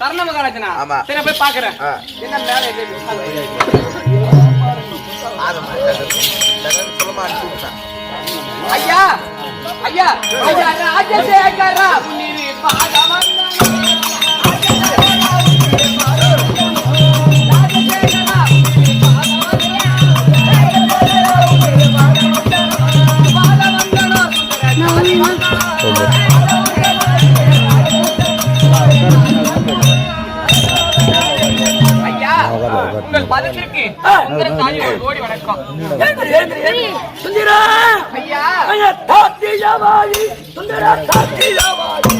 கர்ண மகாராஜனா? சரி போய் பாக்குறேன். என்ன மேல ஐயா ஐயா ஐயா ராஜசேகரா முனிரி பாதவன் உங்கள் பதத்திற்கு கோடி வணக்கம். சுந்தரா ஐயா ஐயா தாத்தியாவாடி சுந்தரா தாத்தியாவாடி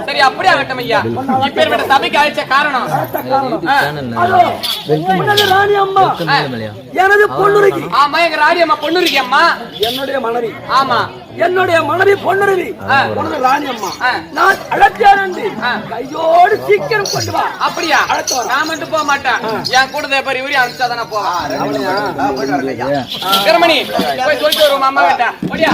சரி அப்படியே ஆகட்டும் ஐயா. இப்பேற்பட்ட சபைக்கு அழைச்ச காரணம் ராணி அம்மா எனது பொண்ணுருகி. ஆமா எங்க ராணி அம்மா பொண்ணுருகி அம்மா என்னுடைய மனைவி. ஆமா என்னுடைய மனைவி பொண்ணுருவி ராணி அம்மா. நான் அழைச்சேன் கையோடு சீக்கிரம் கொண்டு வா. அப்படியா? நான் மட்டும் போக மாட்டேன். என் கூட பேர் இவரையும் அனுப்பிச்சாதான் நான் போவேன். திருமணி போய் சொல்லிட்டு வருவோம் அம்மா கிட்ட. ஓடியா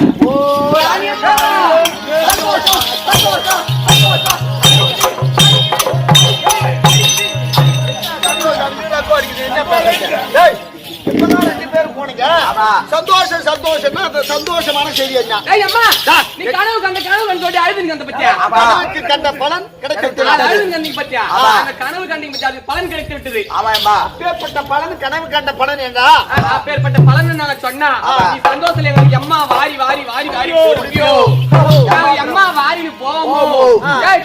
சந்தோஷம் சந்தோஷம் சந்தோஷமான செய்தி என்ன? நீ கனவு கண்ட கனவு கண்டு சொல்லி அழுதுங்க அந்த பத்தியா கண்ட பலன் கிடைக்கிறது. அழுதுங்க பத்தியா அந்த கனவு கண்டிங்க பத்தியா அது பலன் கிடைத்து விட்டது. அப்பேற்பட்ட பலன் கனவு கண்ட பலன் எங்க? அப்பேற்பட்ட பலன் நாங்க சொன்னா நீ சந்தோஷத்துல எங்களுக்கு அம்மா வாரி வாரி வாரி வாரி போடுவியோ. அம்மா வாரி போவோம்.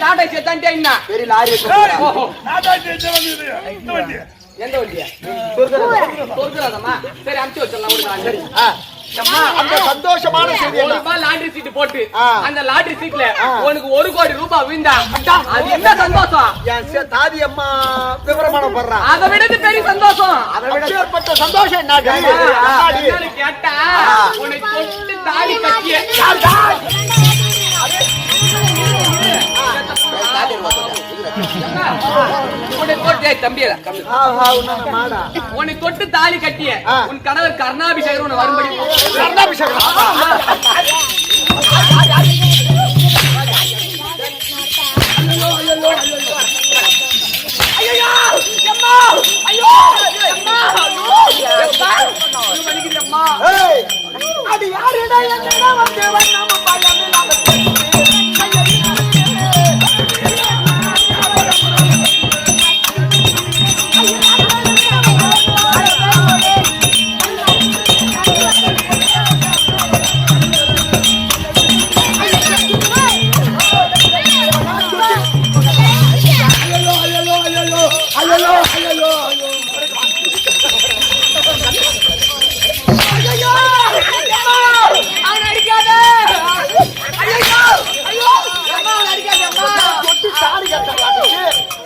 டாடா சேத்தான்டே என்ன பெரிய லாரி எந்த வண்டியா? சொர்க்கராதம்மா. சரி அனுப்பிச்சு வச்சிடலாம். சரி அந்த சந்தோஷமான செய்தி லாட்டரி சீட்டு போட்டு அந்த லாட்டரி சீட்ல உனக்கு 1 கோடி ரூபாய் விழுந்தா அது என்ன சந்தோஷம்? என் தாதி அம்மா விவரமான பண்றா. அதை விட பெரிய சந்தோஷம். அதை விட ஏற்பட்ட சந்தோஷம் என்ன கேட்டா உன்னை தொட்டு தாலி கட்டிய உன்னை தொட்டு தாலி கட்டிய உன் கணவர் கர்ணாபிஷேகம் வரும்படி.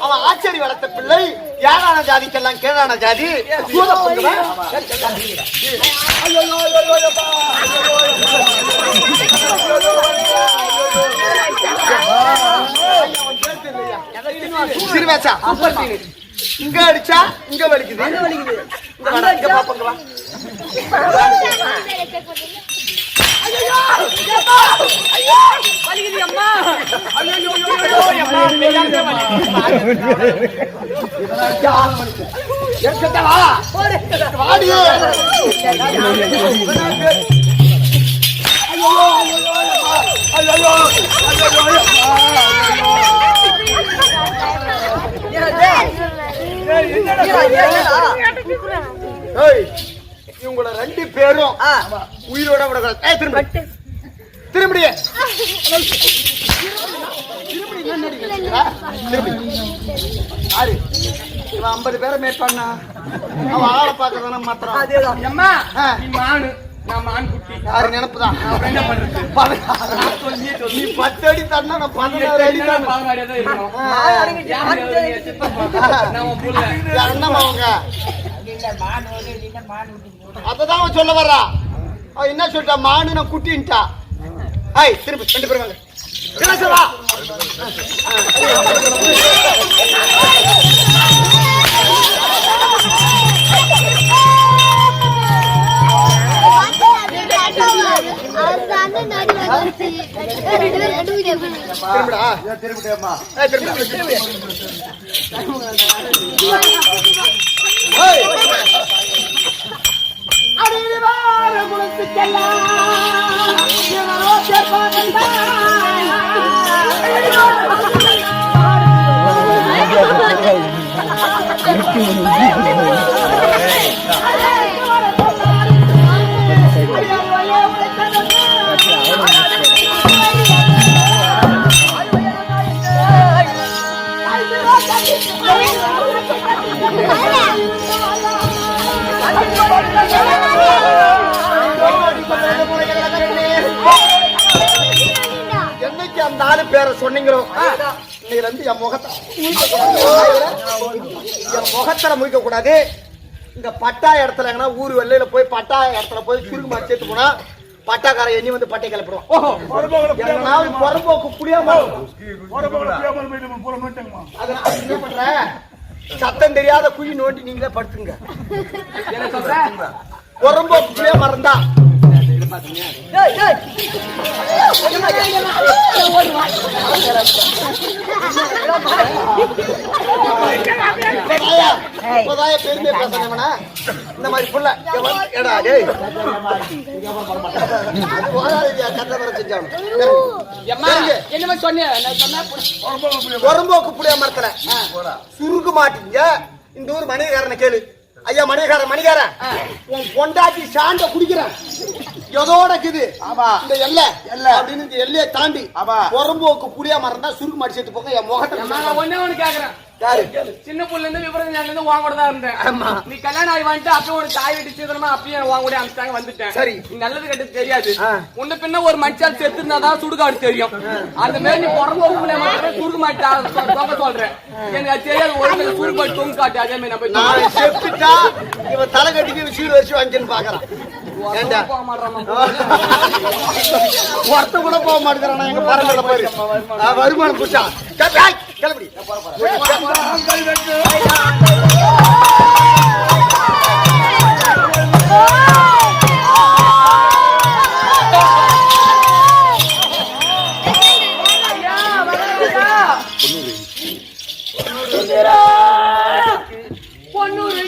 அவன் ஆச்சரி வளர்த்த பிள்ளை யாரான ஜாதிக்கெல்லாம் கீழான ஜாதி. சிறுவேச்சா இங்க அடிச்சா இங்க வலிக்குது. இவங்கள 2 பேரும் உயிரோட விடக்கூடாது. திரும்பிடியே ஆறு 50 பேரை மேற்பாண்ணா அவன் ஆளை பாக்குறதான மாத்திரம். அதேதான். நான் மான் குட்டி. யாரு நினைப்புதான் அப்புறம் என்ன பண்றது? நான் சொல்லியே சொல்லி. நீ 10 அடி தரனா நான் 16 அடி நான் 16 அடி தான் இருக்கணும். யாரு எவரு சித்தப்பா? நான் உன் புள்ள. என்னம்மா அவங்க அததான் அவன் சொல்ல வர்றா. அவன் என்ன சொல்லிட்டா? மானு நான் குட்டின்ட்டா. ஐய் திருப்பி 2 பேரும் வாங்க. என்ன சொல்லா? திரும்பிடா திரும்பிடா. என்னைக்கு அந்த ஆளு பேரை சொன்னீங்களோ இன்னைக்கு வந்து என் முகத்துல முழிக்க கூடாது. இந்த பட்டா இடத்துல எங்கன்னா ஊர் வெள்ளையில போய் பட்டா இடத்துல போய் சுருக்கு மாற்றி சேர்த்து போனா பட்டாக்கார எண்ணி வந்து பட்டை கிளப்பிடுவோம். புறம்போக்கு புரியாம என்ன பண்ற? சத்தம் தெரியாத குழி நோண்டி நீங்களே படுத்துங்க. புறம்போக்கு புரியா மறந்தா பெருமையா பேசுறேன். இந்த மாதிரி புள்ள புறம்போக்கு புளிய மரத்துல சுருக்கு மாட்டீங்க. இந்த ஊர் மணிகாரனை கேளு. ஐயா மணிகார உன் பொண்டாட்டி சாண்ட குடிக்கிறேன் எதோட இருக்குது இந்த எல்லை அப்படின்னு இந்த எல்லையை தாண்டி புறம்போக்கு புளியா மரம் தான் சுருக்கு மாட்டி சேர்த்து போங்க. என் முகத்தை ஒண்ணு கேக்குறேன். சின்ன புள்ள இருந்து விவரம் வாங்க தான் இருந்தேன். நீ கல்யாணம் ஆகி வந்துட்டு அப்ப ஒரு தாய் வீட்டு சீக்கிரமா அப்பயே வாங்க கூட அனுப்பிச்சாங்க வந்துட்டேன். சரி நல்லது கெட்டது தெரியாது. உன்ன பின்ன ஒரு மனுஷன் செத்து இருந்தாதான் சுடுகாடு தெரியும். அந்த மாதிரி நீ புறம்போக்கு சுருக்கு மாட்டா சொல்றேன். எனக்கு அது தெரியாது. ஒரு சுருக்கு மாட்டி தூங்க காட்டு. அதே மாதிரி நான் செத்துட்டா இவன் தலை கட்டிக்கு சீடு வச்சு வாங்கின்னு பாக்குறான். ஒருத்த கூட போக மாட்டேங்கிறான். எங்க பரங்கல போய் வருமானம் புடிச்சா கிளம்பி பொன்னூறு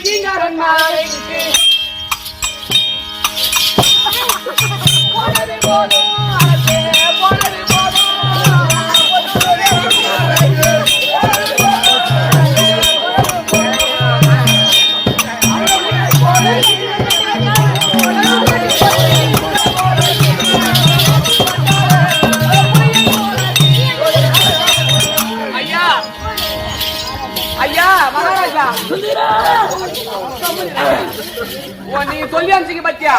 நீங்க சொல்லி அனுப்பிச்சீங்க பத்தியா?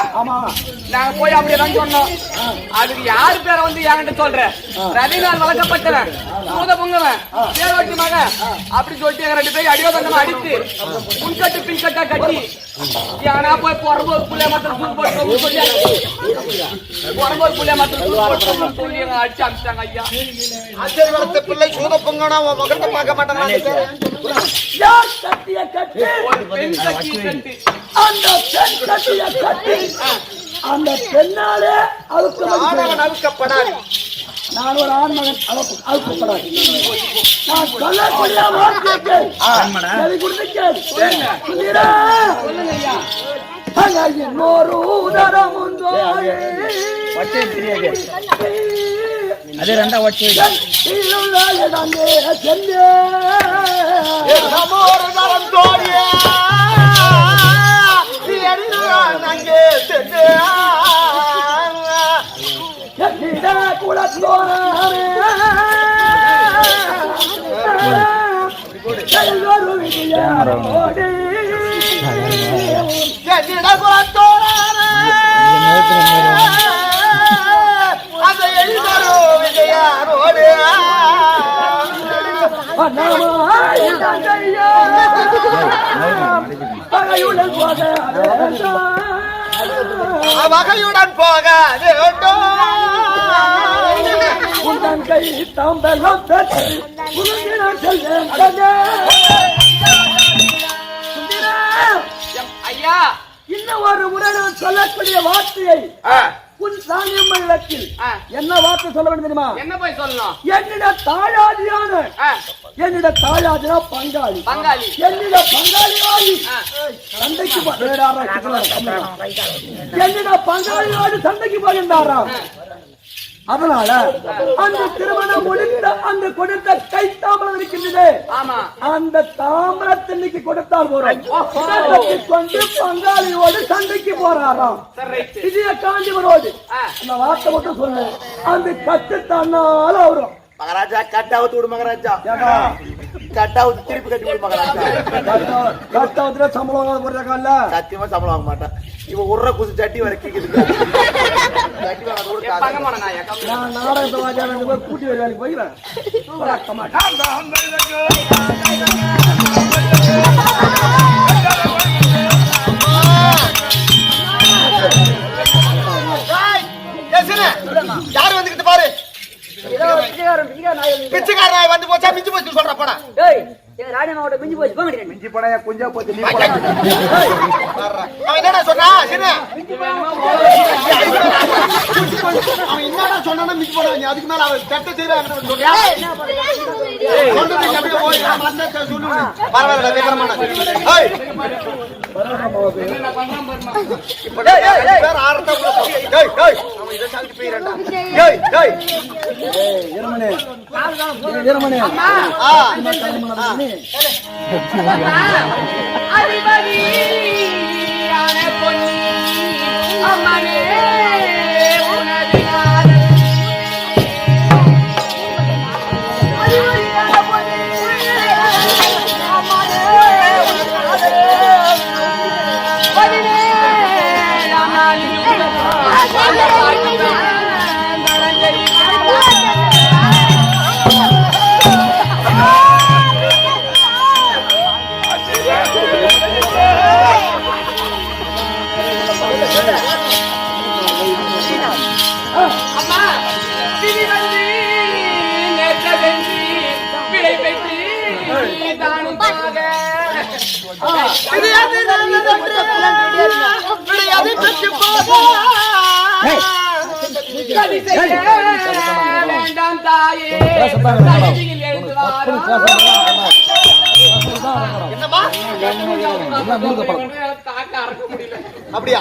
நாங்க போய் அப்படியேதான் சொன்னோம். அதுக்கு யாரு பேரை வந்து என்கிட்ட சொல்ற? ரவினால் வளர்க்கப்பட்டவன் சூத பொங்கவன் தேவட்டி மகன் அப்படி சொல்லிட்டு எங்க 2 பேரும் அடியோதங்கமா அடித்து முன்கட்டு பின்கட்டா கட்டி ஏன்னா போய் புறம்போக்கு புள்ளைய மாத்திரம் தூக்கு போட்டு சொல்லி புறம்போக்கு புள்ளைய மாத்திரம் தூக்கு போட்டு சொல்லி எங்க அடிச்சு அனுப்பிச்சாங்க. ஐயா அச்சரி வளர்த்த பிள்ளை சூத பொங்கனா உன் மகத்தை பார்க்க மாட்டேன். அந்த பெண்ணாலே அழுக்கப்படாது. நான் ஒரு ஆண்மகன் அழுக்கப்படாது. நான் சொல்லக்கூடிய வார்த்தைக்கு இன்னொரு உதரம் உண்டோ அதே ரெண்டா வச்சு குலத்தோட அந்த எழுதரோ விஜயாரோடு வகையுடன் போக உந்தன் கை தாம்பலம் ஐயா இன்னும் ஒரு முறை நான் சொல்லக்கூடிய வார்த்தையை உன் சாமியம் இல்லத்தில் என்ன வார்த்தை சொல்ல வேண்டும் தெரியுமா? என்ன போய் சொல்லணும்? என்னிட தாயாதினா பங்காளி என்னிட பங்காளியோடு சண்டைக்கு என்னிட பங்காளியோடு சண்டைக்கு போகின்றாராம். அதனால அந்த திருமணம் முடிந்த அந்த கொடுத்த கை தாம்பரம் இருக்கின்றது. அந்த தாம்பரத்தின்னைக்கு கொடுத்தால் போறோம் கொண்டு பங்காளியோடு சண்டைக்கு போறாராம். விஜய காஞ்சிபுரோடு அந்த வார்த்தை மட்டும் சொல்லு. அந்த கட்டு தன்னால வரும். மகாராஜா கட்டாவுத்து விடு மகாராஜா, கட்டாவுத்து திருப்பி கட்டி விடு மகாராஜா. கட்டாவுத்துல சம்பளம் போடுறாங்கல்ல, சத்தியமா சம்பளம் வாங்க மாட்டான். இவன் உர்ற குசு சட்டி வர கேக்குது. நான் நாடகத்தை வாஜா கூட்டி வேலைக்கு போய்கிறேன். யாரு வந்துகிட்டு பாரு, பிச்சைக்கார நாய் வந்து போச்சா மிஞ்சி போச்சு சொல்ற போனா. மிஞ்சி போச்சு மிஞ்சி போனா கொஞ்சம் போச்சு. அவன் என்னடா சொன்னா? அவன் என்னடா சொன்னா மிஞ்சி போனா? அதுக்கு மேல அவன் தட்ட செய்யற வேண்டாம் தாயே, அப்படியா?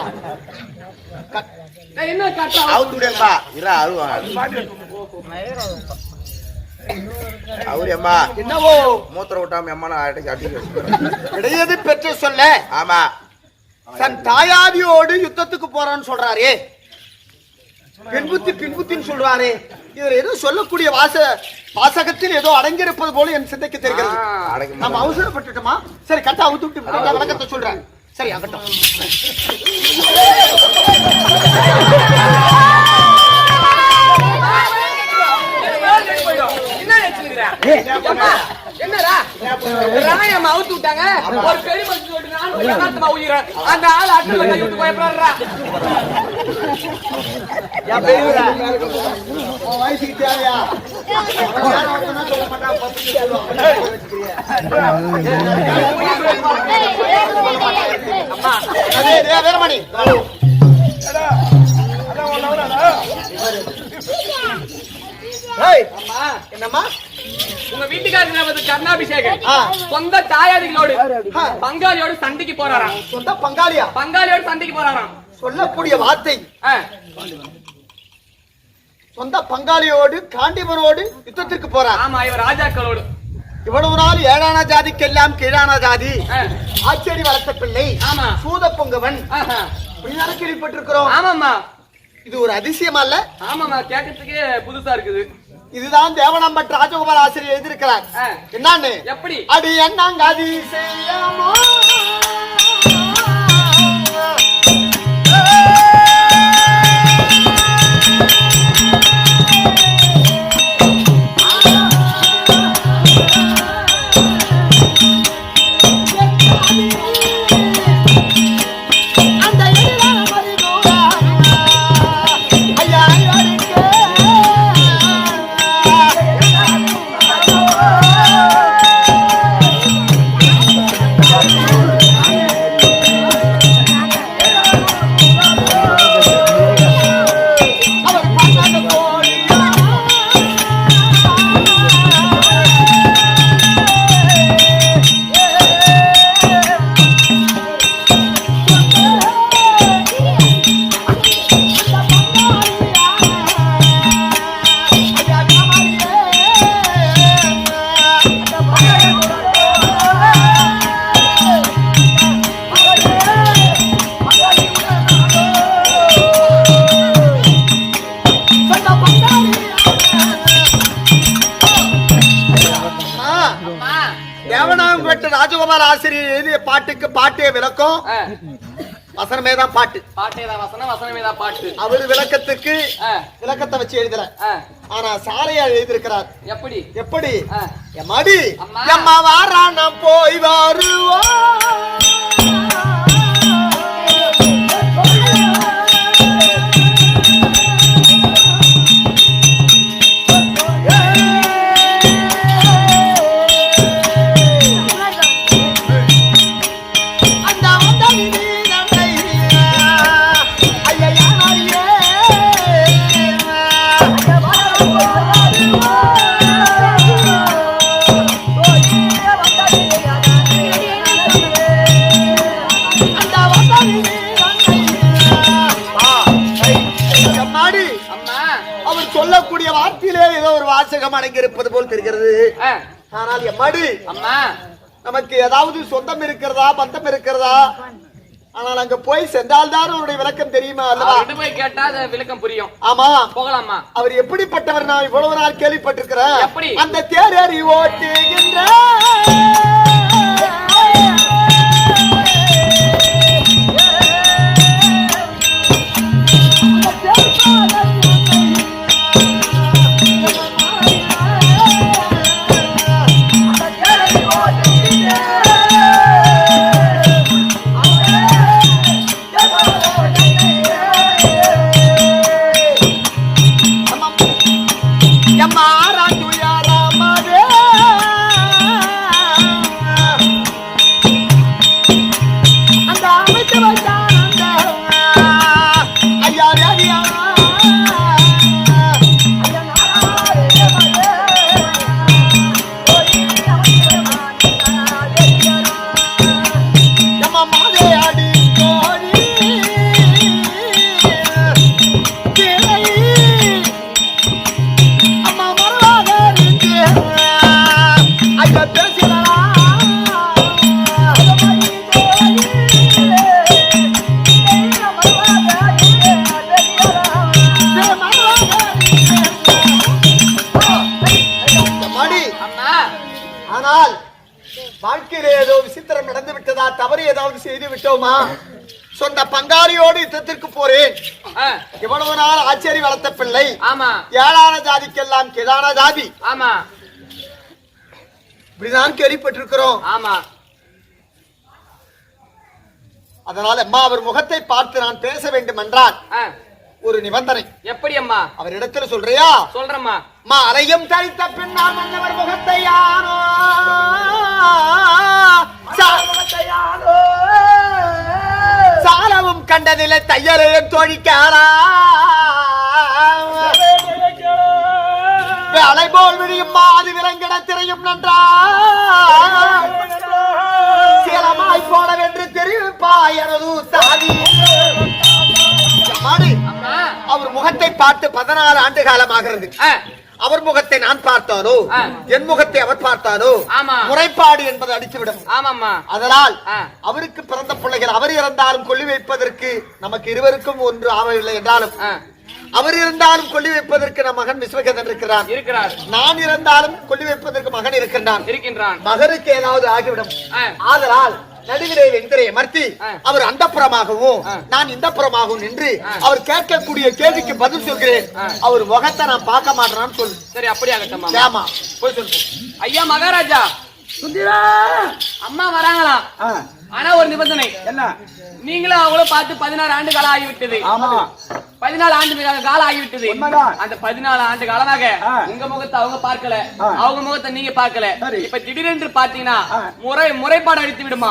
என்ன என்னவோ மூத்திர விட்டாம கிடையாது பெற்று சொல்ல. ஆமா, தன் தாயாதியோடு யுத்தத்துக்கு போறான்னு சொல்றாரே, பின்புத்தின்னு சொல்றாரே. இதுல ஏதோ சொல்லக்கூடிய வாசகத்தில் ஏதோ அடங்கியிருப்பது போல என் சிந்தைக்கு தெரிகிறது. நம்ம அவசரப்பட்டுட்டோமா? சரி, கட்டா அவுத்து விட்டு வணக்கத்தை சொல்றேன். சரி, ஆகட்டும். என்னடா ராயம்மா அவுத்து விட்டாங்க. ஒரு பெரிய மனுஷன் உயிரேன் அந்த ஆள் ஆட்டில் கை விட்டு பயப்படுறா. வயசுக்கு தேவையா? வீரமணி என்னம்மா, உங்க வீட்டுக்காரர் கர்ணாபிஷேகம் சொந்த தாயாதிகளோடு பங்காளியோடு சண்டைக்கு போறாராம். சொந்த பங்காளியா? பங்காளியோடு சண்டைக்கு போறாராம். சொல்லக்கூடிய வார்த்தை சொந்த பங்காளியோடு காண்டிபரோடு யுத்தத்திற்கு போறார். ஆமா, இவர் ராஜாக்களோடு. இவ்வளவு நாள் ஏழான ஜாதிக்கெல்லாம் கீழான ஜாதி ஆச்சேரி வளர்த்த பிள்ளை. ஆமா, சூத பொங்கவன் கேள்விப்பட்டிருக்கிறோம். ஆமாமா, இது ஒரு அதிசயம் அல்ல? ஆமாமா, கேட்கறதுக்கே புதுசா இருக்குது. இதுதான் தேவனம்பட் ராஜகோபால் ஆசிரியர் எழுதியிருக்கிறார். என்னன்னு? எப்படி? அடி என்னங்க அதிசயமோ பாடல் ஆசிரியர் எழுதிய பாட்டுக்கு பாட்டே விளக்கம், வசனமே தான் பாட்டு. பாட்டே தான் வசனம், வசனமே தான் பாட்டு. அவரு விளக்கத்துக்கு விளக்கத்தை வச்சு எழுதல. ஆனா சாலையா எழுதியிருக்கிறார். எப்படி எப்படி? எம்மாடி எம்மா வாரா நாம் போய் வருவோம். சொல்லக்கூடிய வார்த்தையிலே ஏதோ ஒரு வாசகம் அடங்கியிருப்பது போல் தெரிகிறது. ஆனால் எம்மாடி அம்மா நமக்கு ஏதாவது சொந்தம் இருக்கிறதா, பந்தம் இருக்கிறதா? ஆனால் அங்க போய் சென்றால்தான் அவருடைய விளக்கம் தெரியுமா அல்லவா? போய் கேட்டா விளக்கம் புரியும். ஆமா போகலாமா? அவர் எப்படிப்பட்டவர் நான் இவ்வளவு நாள் கேள்விப்பட்டிருக்கிறேன். எப்படி? அந்த தேரறி ஓட்டுகின்ற செய்து விட்டோமா? சொந்த பங்காளியோடு யுத்தத்திற்கு போறேன். இவ்வளவு நாள் ஆச்சரி வளர்த்த பிள்ளை. ஆமா. ஏழான ஜாதிக்கெல்லாம் கீழான ஜாதி. ஆமா. இப்படிதான் கேள்விப்பட்டிருக்கிறோம். ஆமா. அதனால அம்மா அவர் முகத்தை பார்த்து நான் பேச வேண்டும் என்றால் ஒரு நிபந்தனை. எப்படி அம்மா? அவர் இடத்துல சொல்றியா? சொல்றேம்மா. அம்மா அலையும் தரித்த பின்னால் மன்னவர் முகத்தை யானோ சாலவும் கண்டதில்லை தையலையும் தோழிக்காரா அலைபோல் விழியும் மாது விலங்கிட திரையும் நன்றா சீலமாய் போனவென்று தெரிவிப்பா எனது தாதி. அவர் முகத்தை பார்த்து 14 ஆண்டு காலமாகிறது. அவர் முகத்தை நான் பார்த்தானோ, என் முகத்தை அவர் பார்த்தானோ முறைப்பாடு என்பது அடித்துவிடும். அதனால் அவருக்கு பிறந்த பிள்ளைகள் அவர் இறந்தாலும் கொல்லி வைப்பதற்கு நமக்கு இருவருக்கும் ஒன்று ஆகவில்லை என்றாலும் அவர் இருந்தாலும் கொல்லி வைப்பதற்கு நம் மகன் விஸ்வகதன் இருக்கிறார். நான் இருந்தாலும் கொல்லி வைப்பதற்கு மகன் இருக்கின்றான். மகனுக்கு ஏதாவது ஆகிவிடும். ஆதலால் நடுவிலே வெந்திரையை மர்த்தி அவர் அந்த புறமாகவும் நான் இந்த புறமாகவும் நின்று அவர் கேட்கக்கூடிய கேள்விக்கு பதில் சொல்கிறேன். அவர் முகத்தை நான் பார்க்க மாட்டேன்னு சொல்லு. சரி, அப்படி ஆகட்டும். ஆமா, போய் சொல்லு. ஐயா மகாராஜா, சுந்தரா அம்மா வராங்களா? ஆனா ஒரு நிபந்தனை. என்ன? நீங்களும் அவங்களும் பார்த்து 16 ஆண்டு காலம் ஆகிவிட்டது. ஆமா, 14 ஆண்டு காலம் ஆகிவிட்டது. அந்த 14 ஆண்டு காலமாக உங்க முகத்தை அவங்க பார்க்கல, அவங்க முகத்தை நீங்க பார்க்கல. இப்ப திடீரென்று பாத்தீங்கன்னா முறைப்பாடு அடித்து விடுமா?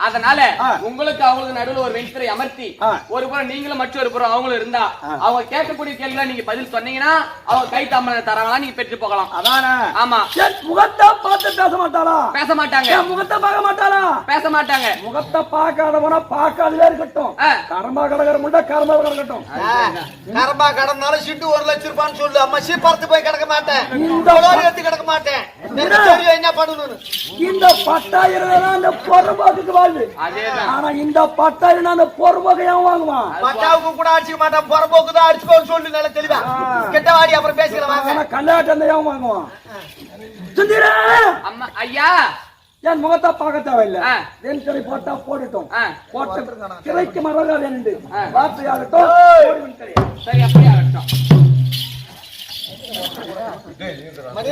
அதனால உங்களுக்கு அவங்களுக்கு நடுவில் ஒரு வெண்திரை அமர்த்தி ஒரு புறம் நீங்களும் மற்றொரு புறம் அவங்களும் இருந்தா அவங்க கேட்கக்கூடிய கேள்விகளை நீங்க பதில் சொன்னீங்கன்னா அவங்க கை தாம்பரம் தராங்களா, நீங்க பெற்று போகலாம். ஆமா. முகத்தை பார்த்து பேச மாட்டாளா? பேச மாட்டாங்க. முகத்தை பார்க்க மாட்டாளா? பேச மாட்டாங்க. முகத்தை பார்க்காதவனா பார்க்காதே இருக்கட்டும். கர்மா கடகர முண்டா கர்மா கடக்கட்டும். கர்மா கடனாலும் சிட்டு 1 லட்சம் ரூபான்னு சொல்லு. அம்மா சீப்பார்த்து போய் கிடக்க மாட்டேன், கிடக்க மாட்டேன். என்ன பண்ணணும்? இந்த பட்டாயிரம் அந்த பொறுப்பாக்கு வாழ்வு. ஆனா இந்த பட்டாயிரம் அந்த பொறுப்பாக்கையும் வாங்குவான். பட்டாவுக்கு கூட அடிச்சுக்க மாட்டான், பொறப்போக்கு தான் அடிச்சுக்கோன்னு சொல்லு. நல்ல தெளிவா கெட்ட வாடி அப்புறம் பேசிக்கலாம். கல்லாட்டம் வாங்குவான். அம்மா ஐயா என் முகத்தை பார்க்க தேவையில்லை ஆ. என் கடை போட்டா போடட்டும் ஆ. போட்ட கிளைக்கு மரகாது என்று வார்த்தையாகட்டும் சரி அப்படியே ஆகட்டும் மணி